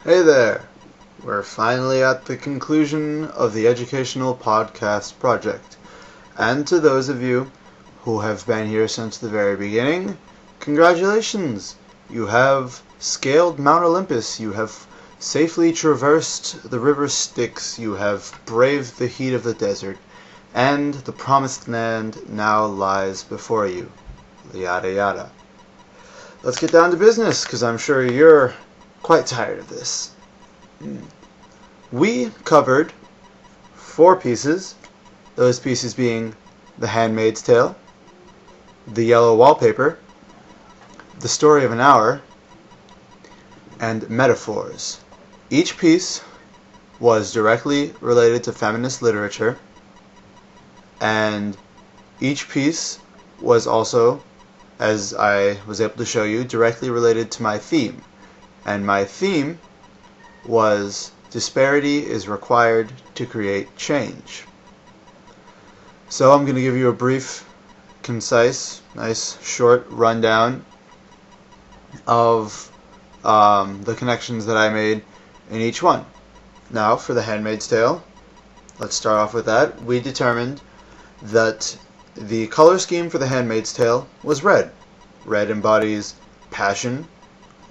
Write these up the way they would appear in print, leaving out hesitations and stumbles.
Hey there! We're finally at the conclusion of the educational podcast project. And to those of you who have been here since the very beginning, congratulations! You have scaled Mount Olympus, you have safely traversed the river Styx, you have braved the heat of the desert, and the promised land now lies before you. Yada yada. Let's get down to business, because I'm sure you're quite tired of this. We covered 4 pieces, those pieces being The Handmaid's Tale, The Yellow Wallpaper, The Story of an Hour, and Metaphors. Each piece was directly related to feminist literature, and each piece was also, as I was able to show you, directly related to my theme. And my theme was disparity is required to create change. So I'm going to give you a brief, concise, nice, short rundown of the connections that I made in each one. Now, for The Handmaid's Tale, let's start off with that. We determined that the color scheme for The Handmaid's Tale was red. Red embodies passion,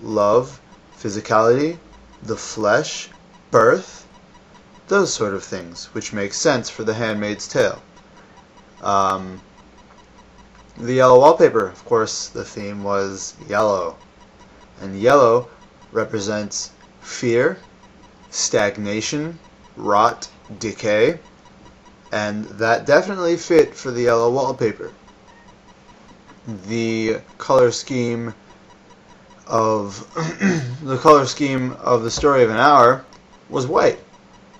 love, physicality, the flesh, birth, those sort of things, which makes sense for The Handmaid's Tale. The Yellow Wallpaper, of course, the theme was yellow. And yellow represents fear, stagnation, rot, decay, and that definitely fit for the Yellow Wallpaper. The color scheme of The Story of an Hour was white.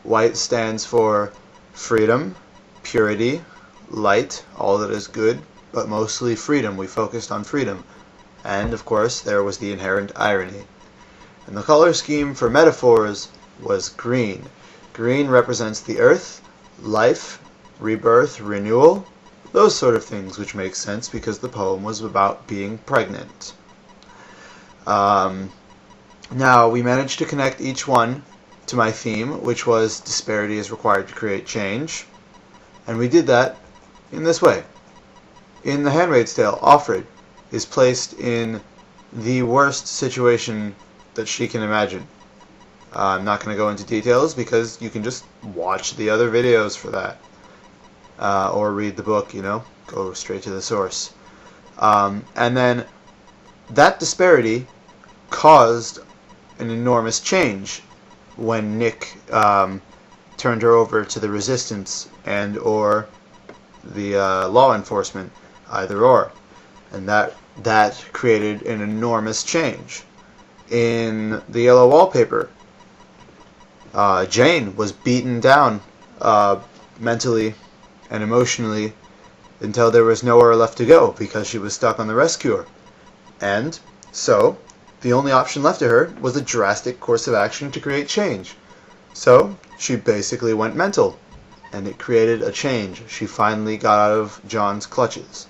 White stands for freedom, purity, light, all that is good, but mostly freedom. We focused on freedom. And, of course, there was the inherent irony. And the color scheme for Metaphors was green. Green represents the earth, life, rebirth, renewal, those sort of things, which makes sense because the poem was about being pregnant. Now, we managed to connect each one to my theme, which was disparity is required to create change. And we did that in this way. In The Handmaid's Tale, Offred is placed in the worst situation that she can imagine. I'm not going to go into details because you can just watch the other videos for that. Or read the book, go straight to the source. And then that disparity caused an enormous change when Nick turned her over to the resistance and or the law enforcement, either or. And that created an enormous change. In The Yellow Wallpaper, Jane was beaten down mentally and emotionally until there was nowhere left to go because she was stuck on the rescuer. And so the only option left to her was a drastic course of action to create change. So she basically went mental, and it created a change. She finally got out of John's clutches.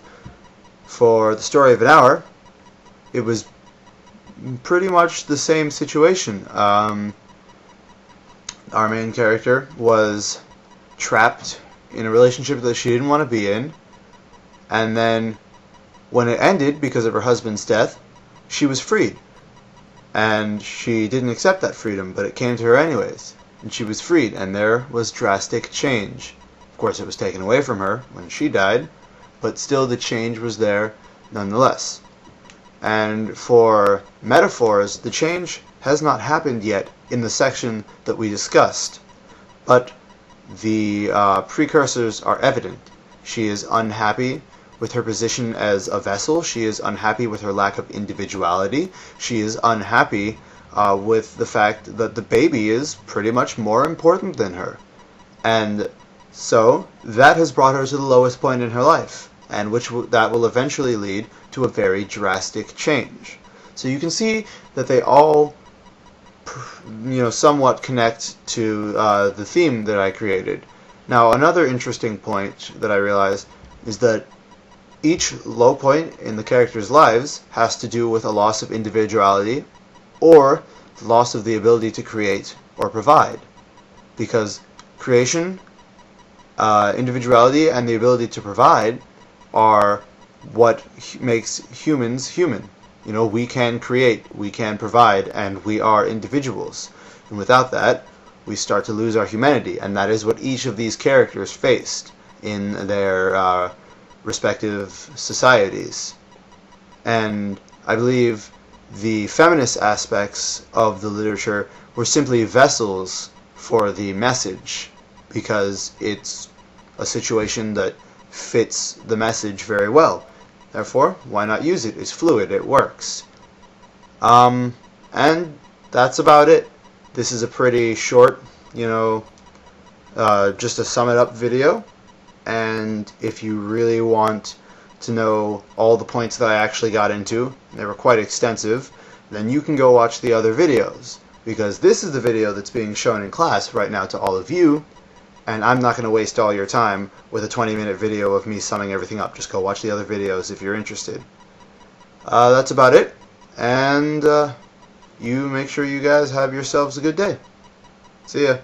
For The Story of an Hour, it was pretty much the same situation. Our main character was trapped in a relationship that she didn't want to be in, and then when it ended because of her husband's death, she was freed. And she didn't accept that freedom, but it came to her anyways. And she was freed, and there was drastic change. Of course, it was taken away from her when she died, but still the change was there nonetheless. And for Metaphors, the change has not happened yet in the section that we discussed, but the precursors are evident. She is unhappy with her position as a vessel. She is unhappy with her lack of individuality. She is unhappy with the fact that the baby is pretty much more important than her. And so that has brought her to the lowest point in her life, and that will eventually lead to a very drastic change. So you can see that they all somewhat connect to the theme that I created. Now, another interesting point that I realized is that each low point in the characters' lives has to do with a loss of individuality or the loss of the ability to create or provide. Because creation, individuality, and the ability to provide are what makes humans human. You know, we can create, we can provide, and we are individuals. And without that, we start to lose our humanity, and that is what each of these characters faced in their respective societies. And I believe the feminist aspects of the literature were simply vessels for the message, because it's a situation that fits the message very well. Therefore, why not use it? It's fluid, it works. And that's about it. This is a pretty short, just a sum it up video. And if you really want to know all the points that I actually got into, they were quite extensive, then you can go watch the other videos. Because this is the video that's being shown in class right now to all of you, and I'm not going to waste all your time with a 20-minute video of me summing everything up. Just go watch the other videos if you're interested. That's about it, and you make sure you guys have yourselves a good day. See ya.